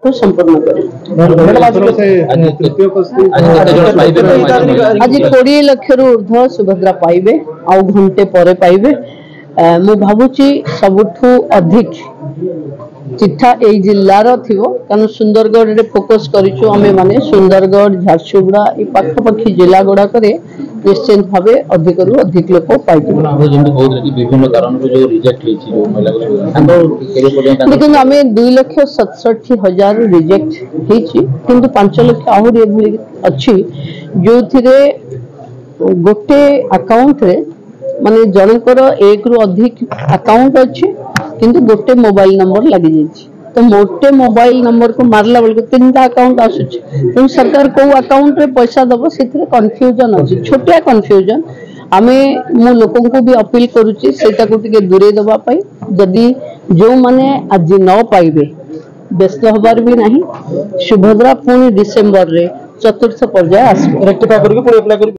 को संपूर्ण करें। आज 20 लाख रु ऊर्ध्व सुभद्रा पाइबे आउ घंटे पर पाइबे। मु भावुची सबुठू अधिक चिठा ए जिल्लार थिवो कारण सुंदरगढ़ रे फोकस करिछु आमे माने सुंदरगढ़ झारसुगुड़ा ए पाखपाखी जिला गुड़ा करे निश्चित भावे अधिक रु अधिक लोक पाइबे। लेकिन आमे 2,67,000 रिजेक्ट हेछि किंतु 5 लाख आहुरी एभली अछि जो थिरे गोटे अकाउंट रे माने जनकर एक रु अधिक अकाउंट अछि किंतु गोटे मोबाइल नंबर लगी जाइछि तो मोटे मोबाइल नंबर को मारला बेल 3टा अकाउंट आसुछि तो सरकार को अकाउंट रे पैसा दबो सेथिरे कंफ्यूजन अछि छोटिया कंफ्यूजन आमे मु लोकन को भी अपील करूछि सेटा को टिके दूरे दबा पई जदी जो माने आज न पाइबे व्यस्त होबार भी नहीं सुभद्रा पुणी डिसेंबर रे चतुर्थ पर्याय आसबे रेक्टिफाई करके पुणी अप्लाई